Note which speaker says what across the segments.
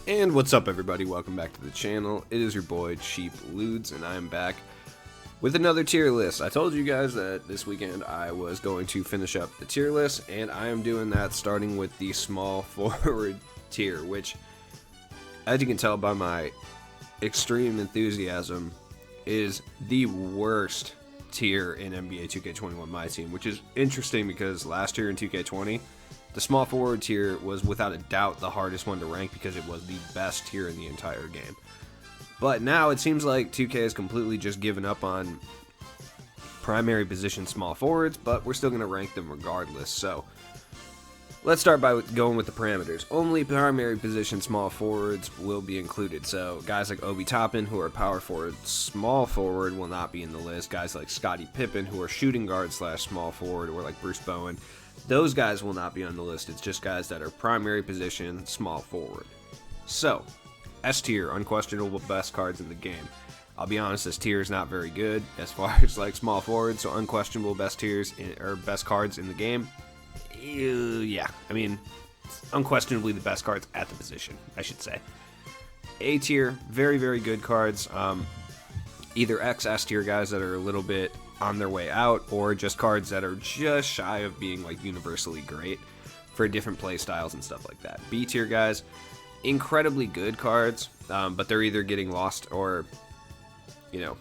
Speaker 1: And what's up, everybody? Welcome back to the channel. It is your boy Cheap Ludes, and I am back with another tier list. I told you guys that this weekend I was going to finish up the tier list, and I am doing that starting with the small forward tier, which, as you can tell by my extreme enthusiasm, is the worst tier in NBA 2K21 My Team, which is interesting because last year in 2K20, the small forward tier was without a doubt the hardest one to rank because it was the best tier in the entire game. But now it seems like 2K has completely just given up on primary position small forwards, but we're still going to rank them regardless. So let's start by going with the parameters. Only primary position small forwards will be included. So guys like Obi Toppin, who are power forward, small forward, will not be in the list. Guys like Scottie Pippen, who are shooting guard / small forward, or like Bruce Bowen, those guys will not be on the list. It's just guys that are primary position small forward. So, S tier, unquestionable best cards in the game. I'll be honest, this tier is not very good as far as like small forward, so unquestionable best tiers or best cards in the game. Yeah, I mean, unquestionably the best cards at the position, I should say. A tier, very, very good cards. Either X, S tier guys that are a little bit on their way out, or just cards that are just shy of being like universally great for different play styles and stuff like that. B tier guys, incredibly good cards, but they're either getting lost or, you know,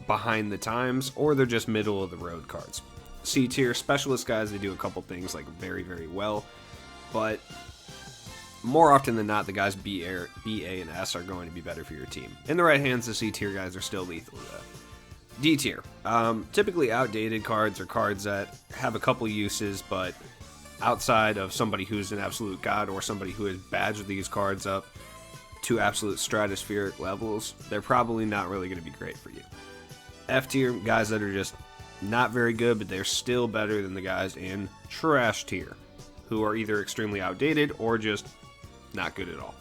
Speaker 1: behind the times, or they're just middle of the road cards. C tier, specialist guys, they do a couple things like very, very well, but more often than not, the guys B, A, and S are going to be better for your team. In the right hands, the C tier guys are still lethal though. D tier, typically outdated cards or cards that have a couple uses, but outside of somebody who's an absolute god or somebody who has badged these cards up to absolute stratospheric levels, they're probably not really going to be great for you. F tier, guys that are just not very good, but they're still better than the guys in trash tier, who are either extremely outdated or just not good at all.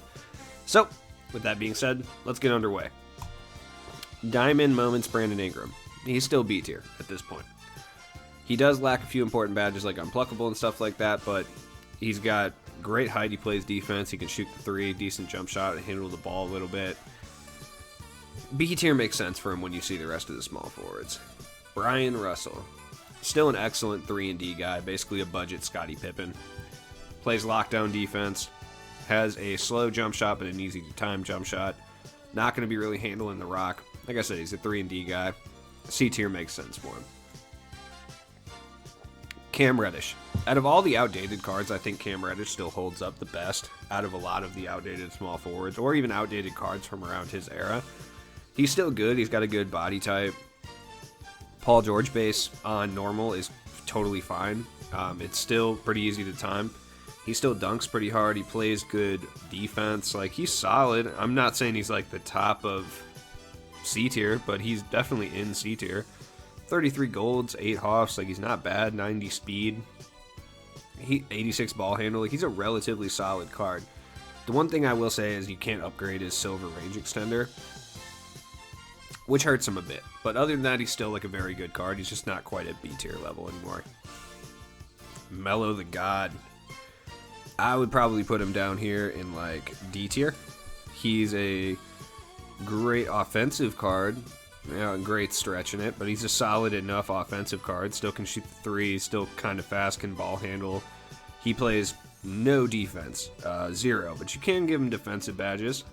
Speaker 1: So, with that being said, let's get underway. Diamond Moments Brandon Ingram. He's still B tier at this point. He does lack a few important badges like Unpluckable and stuff like that, but he's got great height. He plays defense. He can shoot the three, decent jump shot, and handle the ball a little bit. B tier makes sense for him when you see the rest of the small forwards. Brian Russell. Still an excellent 3-and-D guy, basically a budget Scottie Pippen. Plays lockdown defense. Has a slow jump shot, but an easy-to-time jump shot. Not going to be really handling the rock. Like I said, he's a 3-and-D guy. C tier makes sense for him. Cam Reddish. Out of all the outdated cards, I think Cam Reddish still holds up the best out of a lot of the outdated small forwards, or even outdated cards from around his era. He's still good. He's got a good body type. Paul George base on normal is totally fine. It's still pretty easy to time. He still dunks pretty hard. He plays good defense. Like, he's solid. I'm not saying he's like the top of C tier, but he's definitely in C tier. 33 golds, 8 hoffs. Like, he's not bad. 90 speed. 86 ball handle. Like, he's a relatively solid card. The one thing I will say is you can't upgrade his silver range extender, which hurts him a bit. But other than that, he's still like a very good card. He's just not quite at B tier level anymore. Melo the God. I would probably put him down here in like D tier. He's a great offensive card, great stretch in it, but he's a solid enough offensive card. Still can shoot the three, still kind of fast, can ball handle. He plays no defense, 0, but you can give him defensive badges.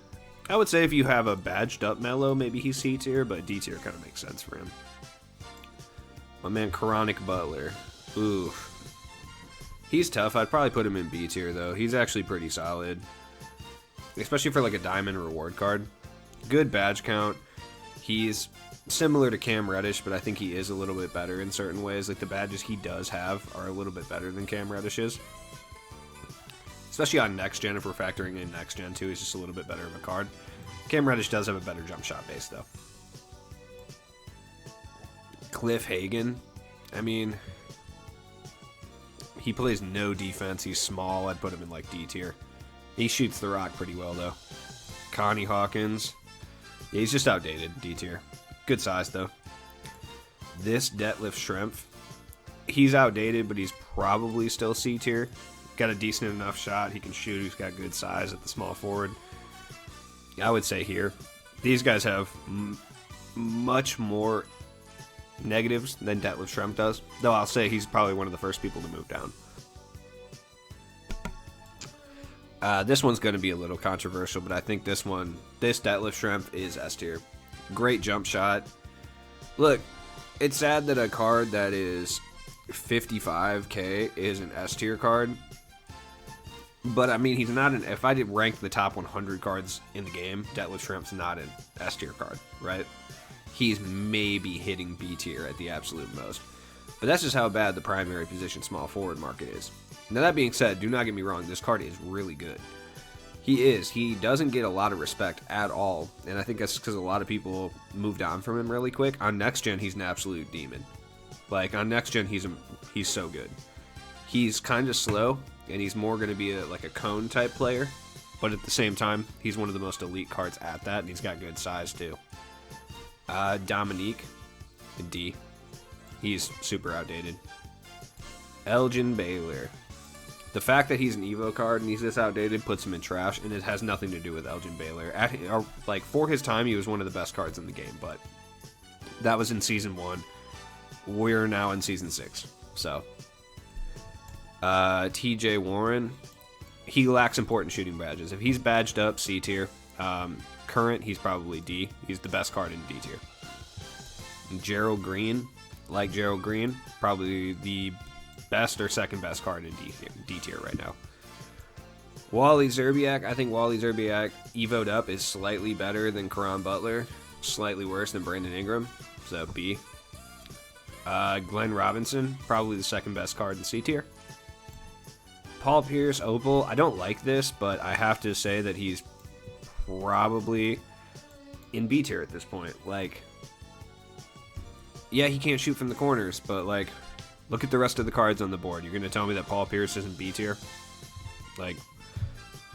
Speaker 1: I would say if you have a badged up Melo, maybe he's C tier, but D tier kind of makes sense for him. My man Chronic Butler. Oof. He's tough. I'd probably put him in B tier, though. He's actually pretty solid, especially for like a diamond reward card. Good badge count. He's similar to Cam Reddish, but I think he is a little bit better in certain ways. Like, the badges he does have are a little bit better than Cam Reddish's. Especially on next gen, if we're factoring in next gen too, he's just a little bit better of a card. Cam Reddish does have a better jump shot base, though. Cliff Hagan. I mean, he plays no defense. He's small. I'd put him in like D tier. He shoots the rock pretty well, though. Connie Hawkins. Yeah, he's just outdated. D tier. Good size, though. This Detlef Schrempf. He's outdated, but he's probably still C tier. Got a decent enough shot. He can shoot. He's got good size at the small forward. I would say here. These guys have much more negatives than Detlef Schrempf does, though I'll say he's probably one of the first people to move down. This one's going to be a little controversial, but I think this Detlef Schrempf is S tier. Great jump shot. Look, it's sad that a card that is 55k is an S tier card, but I mean, he's not an. If I did rank the top 100 cards in the game, Detlef Schrempf's not an S tier card, right? He's maybe hitting B tier at the absolute most. But that's just how bad the primary position small forward market is. Now that being said, do not get me wrong, this card is really good. He is. He doesn't get a lot of respect at all, and I think that's because a lot of people moved on from him really quick. On next gen, he's an absolute demon. Like on next gen, he's so good. He's kind of slow, and he's more going to be like a cone type player, but at the same time, he's one of the most elite cards at that, and he's got good size too. Dominique, D. He's super outdated. Elgin Baylor. The fact that he's an Evo card and he's this outdated puts him in trash, and it has nothing to do with Elgin Baylor. Like, for his time, he was one of the best cards in the game, but that was in Season 1. We're now in Season 6, so. TJ Warren, he lacks important shooting badges. If he's badged up, C tier. Current, he's probably D. He's the best card in D tier. Gerald Green, like Gerald Green, probably the best or second best card in D tier right now. Wally Szczerbiak, I think Wally Szczerbiak evo'd up is slightly better than Caron Butler, slightly worse than Brandon Ingram, so B. Glenn Robinson, probably the second best card in C tier. Paul Pierce Opal, I don't like this, but I have to say that he's probably in B tier at this point. Like, yeah, he can't shoot from the corners, but like, look at the rest of the cards on the board. You're going to tell me that Paul Pierce isn't B tier? Like,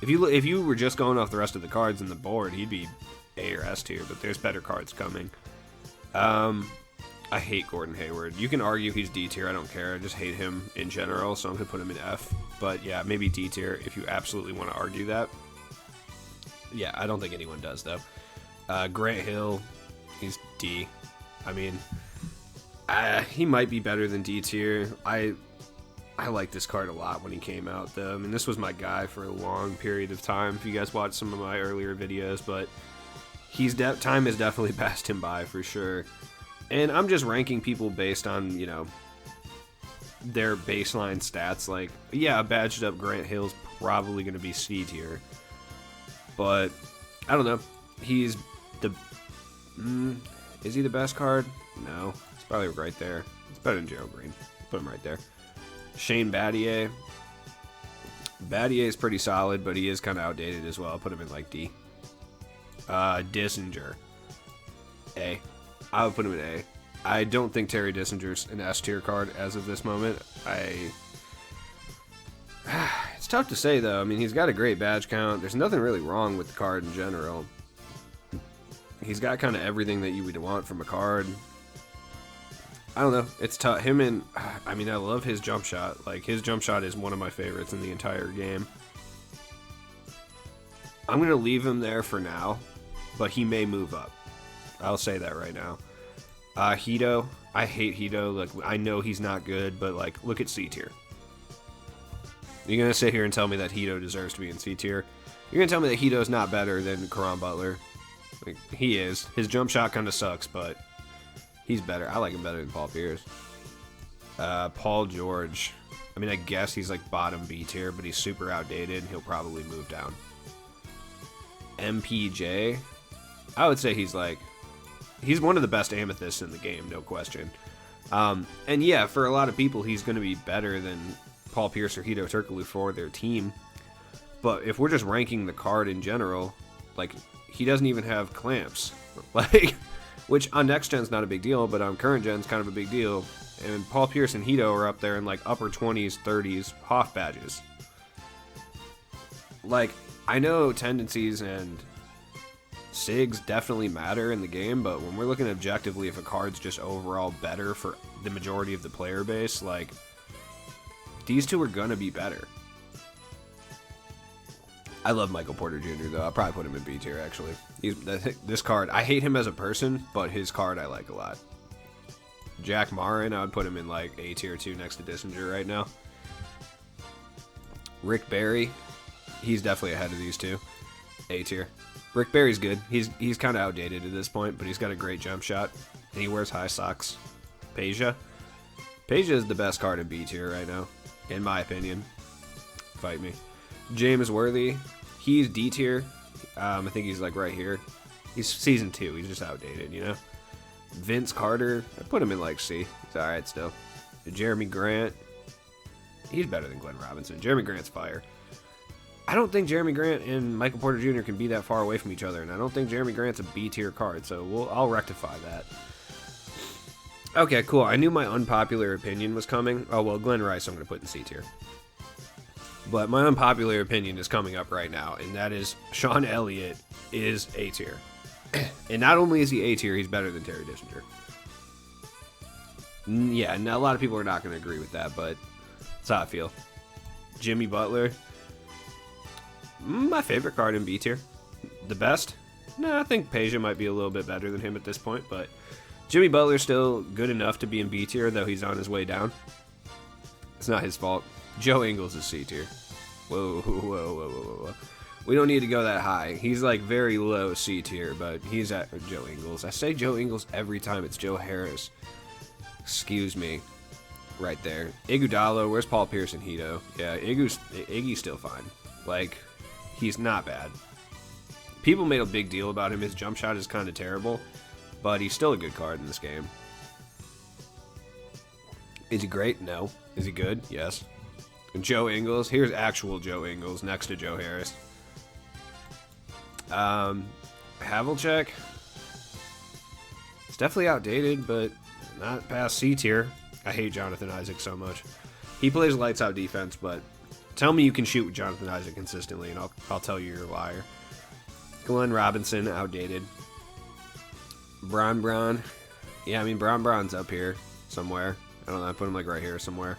Speaker 1: if you were just going off the rest of the cards on the board, he'd be A or S tier, but there's better cards coming. I hate Gordon Hayward. You can argue he's D tier, I don't care. I just hate him in general, so I'm going to put him in F. But yeah, maybe D tier if you absolutely want to argue that. Yeah, I don't think anyone does, though. Grant Hill, he's D. I mean, he might be better than D tier. I liked this card a lot when he came out, though. I mean, this was my guy for a long period of time, if you guys watched some of my earlier videos, but time has definitely passed him by for sure. And I'm just ranking people based on, you know, their baseline stats. Like, yeah, a badged up Grant Hill's probably going to be C tier. But, I don't know. He's the... is he the best card? No. It's probably right there. It's better than Gerald Green. Put him right there. Shane Battier. Battier is pretty solid, but he is kind of outdated as well. I'll put him in, like, D. Dissinger. A. I would put him in A. I don't think Terry Dissinger's an S tier card as of this moment. It's tough to say, though. I mean, he's got a great badge count. There's nothing really wrong with the card in general. He's got kind of everything that you would want from a card. I don't know. It's tough. I mean, I love his jump shot. Like, his jump shot is one of my favorites in the entire game. I'm going to leave him there for now, but he may move up. I'll say that right now. Hito. I hate Hito. Like, I know he's not good, but, like, look at C tier. You're going to sit here and tell me that Hito deserves to be in C tier? You're going to tell me that Hito's not better than Caron Butler? Like, he is. His jump shot kind of sucks, but he's better. I like him better than Paul Pierce. Paul George. I mean, I guess he's, like, bottom B tier, but he's super outdated, and he'll probably move down. MPJ. I would say he's, like... He's one of the best amethysts in the game, no question. And yeah, for a lot of people, he's going to be better than Paul Pierce or Hito Turkoglu for their team. But if we're just ranking the card in general, like, he doesn't even have clamps. Like, which on next gen's not a big deal, but on current gen's kind of a big deal. And Paul Pierce and Hito are up there in, like, upper 20s, 30s Hoff badges. Like, I know tendencies and SIGs definitely matter in the game, but when we're looking objectively if a card's just overall better for the majority of the player base, like, these two are gonna be better. I love Michael Porter Jr. though. I'll probably put him in B tier actually. This card, I hate him as a person, but his card I like a lot. Jack Marin, I would put him in like A tier 2 next to Dissinger right now. Rick Barry, he's definitely ahead of these two. A tier. Rick Barry's good. He's kind of outdated at this point, but he's got a great jump shot, and he wears high socks. Peja is the best card in B tier right now, in my opinion. Fight me. James Worthy, he's D tier. I think he's like right here. He's season 2. He's just outdated, you know. Vince Carter, I put him in like C. He's all right still. Jeremy Grant, he's better than Glenn Robinson. Jeremy Grant's fire. I don't think Jeremy Grant and Michael Porter Jr. can be that far away from each other, and I don't think Jeremy Grant's a B tier card, so I'll rectify that. Okay, cool. I knew my unpopular opinion was coming. Oh, well, Glenn Rice I'm going to put in C tier. But my unpopular opinion is coming up right now, and that is Sean Elliott is A tier. And not only is he A tier, he's better than Terry Dissinger. Yeah, and a lot of people are not going to agree with that, but that's how I feel. Jimmy Butler, my favorite card in B tier. The best? No, I think Peja might be a little bit better than him at this point, but Jimmy Butler's still good enough to be in B tier, though he's on his way down. It's not his fault. Joe Ingles is C tier. Whoa. We don't need to go that high. He's like very low C tier, but he's at Joe Ingles. I say Joe Ingles every time. It's Joe Harris. Excuse me. Right there. Iguodala. Where's Paul Pierce and Hito? Yeah, Iggy's still fine. Like, he's not bad. People made a big deal about him. His jump shot is kind of terrible, but he's still a good card in this game. Is he great? No. Is he good? Yes. And Joe Ingles. Here's actual Joe Ingles next to Joe Harris. Havlicek. It's definitely outdated, but not past C tier. I hate Jonathan Isaac so much. He plays lights out defense, but tell me you can shoot with Jonathan Isaac consistently, and I'll tell you you're a liar. Glenn Robinson, outdated. Bron. Yeah, I mean, Bron's up here somewhere. I don't know. I put him like right here somewhere.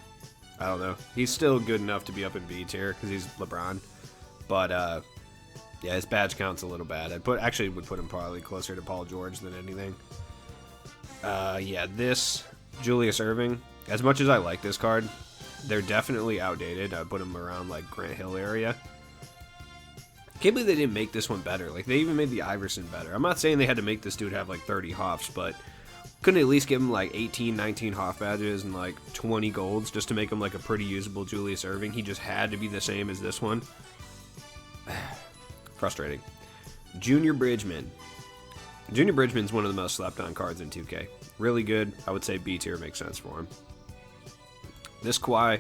Speaker 1: I don't know. He's still good enough to be up in B tier because he's LeBron. But, yeah, his badge count's a little bad. Actually would put him probably closer to Paul George than anything. Yeah, this Julius Erving, as much as I like this card, they're definitely outdated. I put him around like Grant Hill area. Can't believe they didn't make this one better. Like, they even made the Iverson better. I'm not saying they had to make this dude have like 30 Hoffs, but couldn't at least give him like 18, 19 Hoff badges and like 20 golds just to make him like a pretty usable Julius Erving? He just had to be the same as this one. Frustrating. Junior Bridgman. Junior Bridgman's one of the most slept on cards in 2K. Really good. I would say B tier makes sense for him. This Kawhi,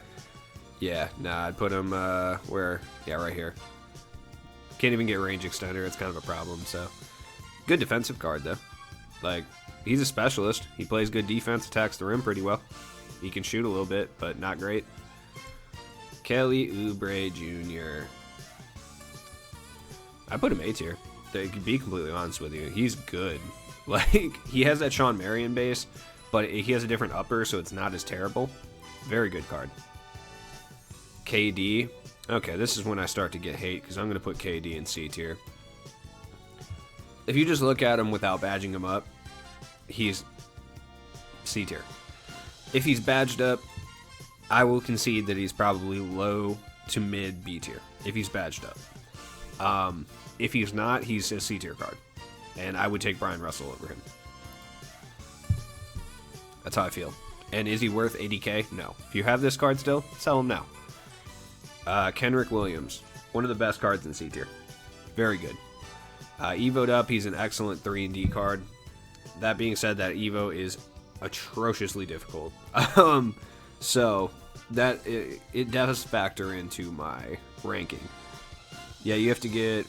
Speaker 1: yeah, nah, I'd put him where? Yeah, right here. Can't even get range extender. It's kind of a problem. So good defensive card though. Like, he's a specialist. He plays good defense, attacks the rim pretty well. He can shoot a little bit, but not great. Kelly Oubre Jr. I put him A tier. To be completely honest with you, he's good. Like, he has that Sean Marion base, but he has a different upper, so it's not as terrible. Very good card. KD. Okay, this is when I start to get hate, because I'm going to put KD in C tier. If you just look at him without badging him up, he's C tier. If he's badged up, I will concede that he's probably low to mid B tier, if he's badged up. If he's not, he's a C tier card. And I would take Brian Russell over him. That's how I feel. And is he worth 80k? No. If you have this card still, sell him now. Kenrick Williams. One of the best cards in C tier. Very good. Evo'd up, he's an excellent 3-and-D card. That being said, that Evo is atrociously difficult. So, that it does factor into my ranking. Yeah, you have to get...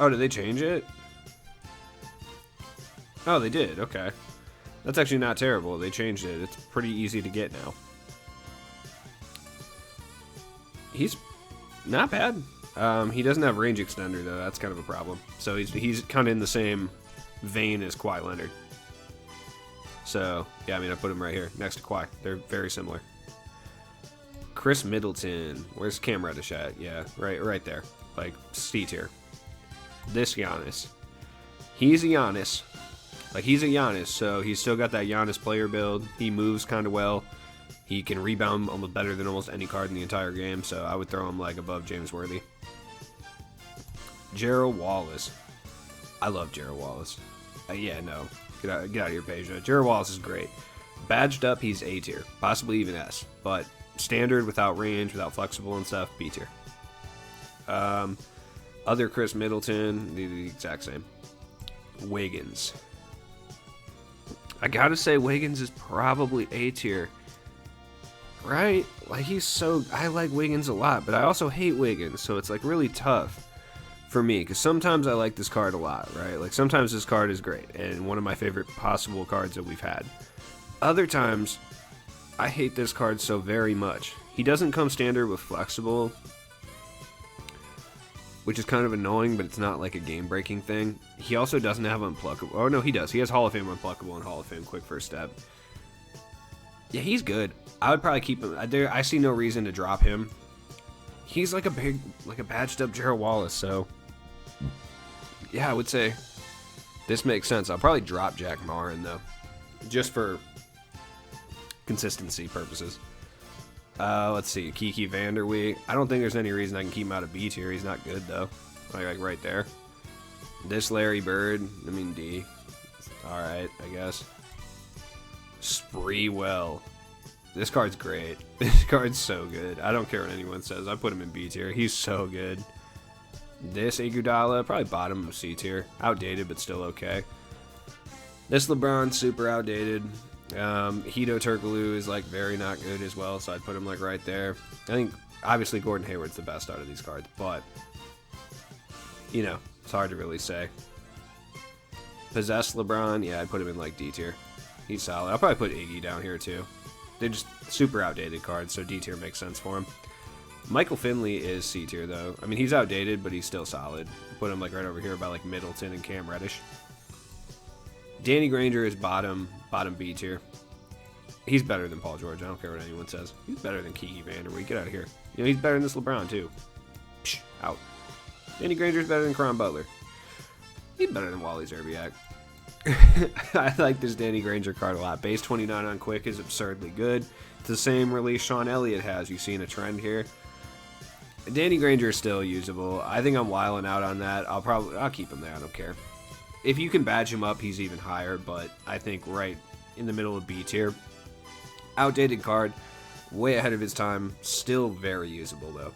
Speaker 1: Oh, did they change it? Oh, they did. Okay. That's actually not terrible. They changed it. It's pretty easy to get now. He's not bad. He doesn't have range extender, though. That's kind of a problem. So he's kind of in the same vein as Kawhi Leonard. So, yeah, I mean, I put him right here next to Kawhi. They're very similar. Chris Middleton. Where's Cam Reddish at? Yeah, right there. Like, C tier. This Giannis. He's a Giannis. Like, he's a Giannis, so he's still got that Giannis player build. He moves kind of well. He can rebound almost better than almost any card in the entire game, so I would throw him, like, above James Worthy. Gerald Wallace. I love Gerald Wallace. Yeah, no. Get out of here, Peja. Gerald Wallace is great. Badged up, he's A tier. Possibly even S. But standard, without range, without flexible and stuff, B tier. Other Chris Middleton, the exact same. Wiggins. I gotta say, Wiggins is probably A tier. Right? Like, I like Wiggins a lot, but I also hate Wiggins, so it's, like, really tough for me, because sometimes I like this card a lot, right? Like, sometimes this card is great, and one of my favorite possible cards that we've had. Other times, I hate this card so very much. He doesn't come standard with flexible, which is kind of annoying, but it's not like a game-breaking thing. He also doesn't have Unpluckable. Oh, no, he does. He has Hall of Fame Unpluckable and Hall of Fame Quick First Step. Yeah, he's good. I would probably keep him. I see no reason to drop him. He's like a badged up Gerald Wallace, so yeah, I would say this makes sense. I'll probably drop Jack Marin, though, just for consistency purposes. Let's see, Kiki Vanderweek. I don't think there's any reason I can keep him out of B tier. He's not good, though. Like right there. This Larry Bird, I mean, D. Alright, I guess. Spreewell. This card's great. This card's so good. I don't care what anyone says. I put him in B tier. He's so good. This Iguodala, probably bottom of C tier. Outdated, but still okay. This LeBron, super outdated. Hito Turkoglu is like very not good as well, so I'd put him like right there. I think obviously Gordon Hayward's the best out of these cards, but you know, it's hard to really say. Possessed LeBron, yeah, I'd put him in like D tier. He's solid. I'll probably put Iggy down here too. They're just super outdated cards, so D tier makes sense for him. Michael Finley is C tier though. I mean, he's outdated, but he's still solid. Put him like right over here by like Middleton and Cam Reddish. Danny Granger is bottom B tier. He's better than Paul George. I don't care what anyone says. He's better than Kiki Vanderweek. Get out of here. You know, he's better than this LeBron too. Psh, out. Danny Granger's better than Caron Butler. He's better than Wally Zerbiak. I like this Danny Granger card a lot. Base 29 on Quick is absurdly good. It's the same release Sean Elliott has. You seen a trend here? Danny Granger is still usable. I think I'm wilding out on that. I'll keep him there. I don't care. If you can badge him up, he's even higher, but I think right in the middle of B tier. Outdated card, way ahead of his time, still very usable though.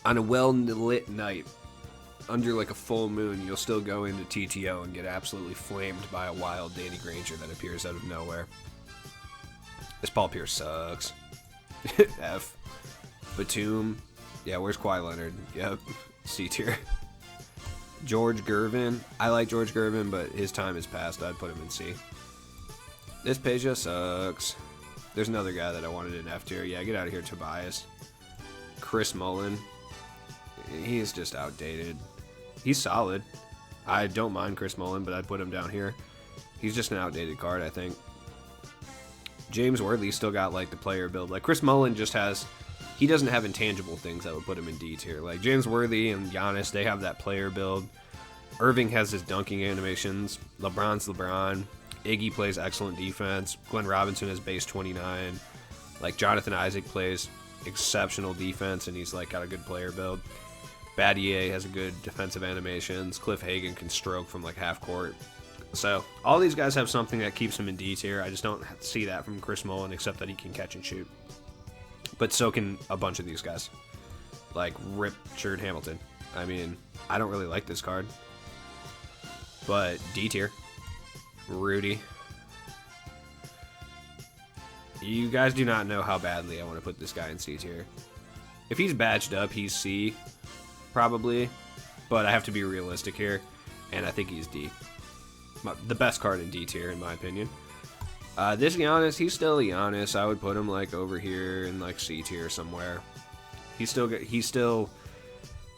Speaker 1: On a well-lit night, under like a full moon, you'll still go into TTO and get absolutely flamed by a wild Danny Granger that appears out of nowhere. This Paul Pierce sucks. F. Batum. Yeah, where's Kawhi Leonard? Yep. C tier. George Gervin. I like George Gervin, but his time is past. I'd put him in C. This Peja sucks. There's another guy that I wanted in F tier. Yeah, get out of here, Tobias. Chris Mullin. He is just outdated. He's solid. I don't mind Chris Mullin, but I'd put him down here. He's just an outdated card, I think. James Worthy still got like the player build. Like Chris Mullin just has, he doesn't have intangible things that would put him in D tier. Like James Worthy and Giannis, they have that player build. Irving has his dunking animations. LeBron's LeBron. Iggy plays excellent defense. Glenn Robinson has base 29. Like Jonathan Isaac plays exceptional defense, and he's like got a good player build. Battier has a good defensive animations. Cliff Hagan can stroke from like half court. So all these guys have something that keeps him in D tier. I just don't see that from Chris Mullin, except that he can catch and shoot. But so can a bunch of these guys, like Richard Hamilton. I mean, I don't really like this card, but D tier. Rudy. You guys do not know how badly I want to put this guy in C tier. If he's badged up, he's C, probably, but I have to be realistic here, and I think he's D. The best card in D tier, in my opinion. This Giannis, he's still a Giannis. I would put him like over here in like C tier somewhere. He's still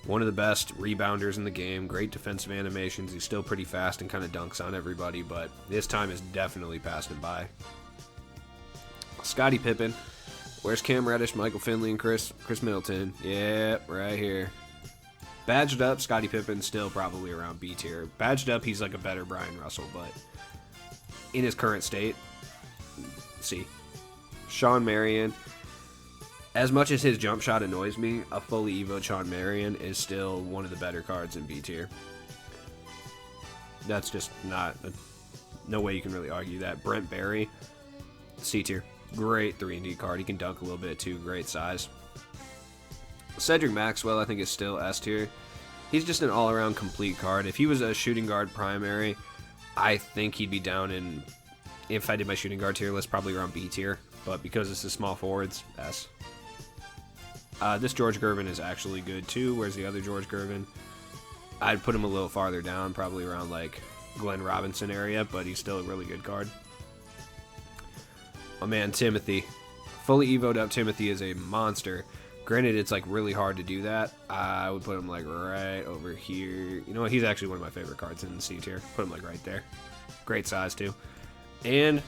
Speaker 1: one of the best rebounders in the game. Great defensive animations. He's still pretty fast and kind of dunks on everybody, but his time has definitely passed him by. Scottie Pippen. Where's Cam Reddish, Michael Finley, and Chris Middleton? Yep, right here. Badged up, Scottie Pippen still probably around B tier. Badged up, he's like a better Brian Russell, but in his current state, C. Sean Marion. As much as his jump shot annoys me, a fully evo Sean Marion is still one of the better cards in B tier. That's just no way you can really argue that. Brent Barry, C tier. Great 3-and-D card. He can dunk a little bit too. Great size. Cedric Maxwell, I think, is still S tier. He's just an all-around complete card. If he was a shooting guard primary, I think he'd be down in, if I did my shooting guard tier list, probably around B tier. But because this is small forwards, S. This George Gervin is actually good too. Where's the other George Gervin? I'd put him a little farther down, probably around like Glenn Robinson area, but he's still a really good card. Oh man, Timothy. Fully evoed up Timothy is a monster. Granted, it's like really hard to do that. I would put him like right over here. You know what? He's actually one of my favorite cards in the C tier. Put him like right there. Great size too. And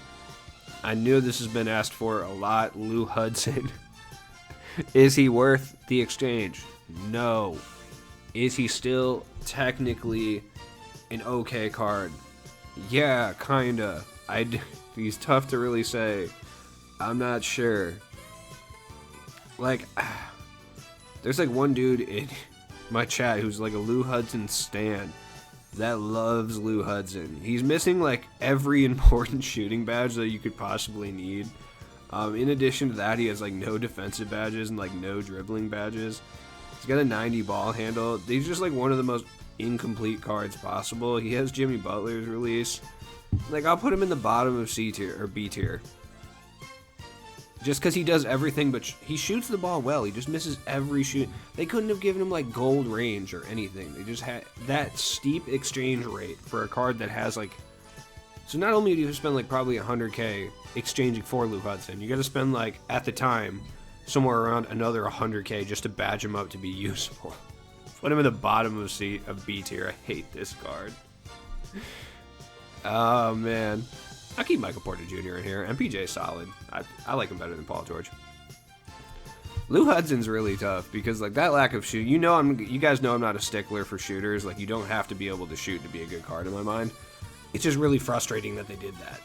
Speaker 1: I knew this has been asked for a lot. Lou Hudson. Is he worth the exchange? No. Is he still technically an okay card? Yeah, kinda. He's tough to really say. I'm not sure. Like, there's like one dude in my chat who's like a Lou Hudson stan that loves Lou Hudson. He's missing like every important shooting badge that you could possibly need. In addition to that, he has like no defensive badges and like no dribbling badges. He's got a 90 ball handle. He's just like one of the most incomplete cards possible. He has Jimmy Butler's release. Like, I'll put him in the bottom of C tier or B tier. Just because he does everything, but he shoots the ball well. He just misses every shoot. They couldn't have given him like gold range or anything. They just had that steep exchange rate for a card that has like. So not only do you spend like probably 100K exchanging for Lou Hudson, you got to spend like at the time somewhere around another 100K just to badge him up to be useful. Put him in the bottom of B tier. I hate this card. Oh man. I'll keep Michael Porter Jr. in here. MPJ's solid. I like him better than Paul George. Lou Hudson's really tough because like that lack of shoot. You guys know I'm not a stickler for shooters. Like you don't have to be able to shoot to be a good card in my mind. It's just really frustrating that they did that.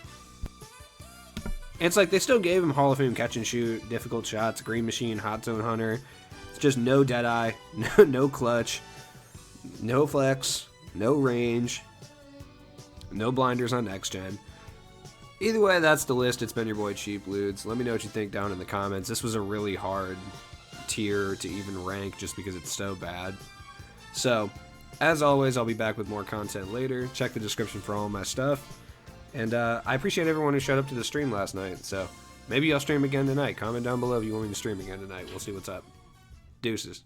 Speaker 1: And it's like they still gave him Hall of Fame catch and shoot, difficult shots, green machine, hot zone hunter. It's just no Deadeye, no clutch, no flex, no range, no blinders on next gen. Either way, that's the list. It's been your boy Cheap Ludes. Let me know what you think down in the comments. This was a really hard tier to even rank just because it's so bad. So, as always, I'll be back with more content later. Check the description for all my stuff. And I appreciate everyone who showed up to the stream last night. So, maybe I'll stream again tonight. Comment down below if you want me to stream again tonight. We'll see what's up. Deuces.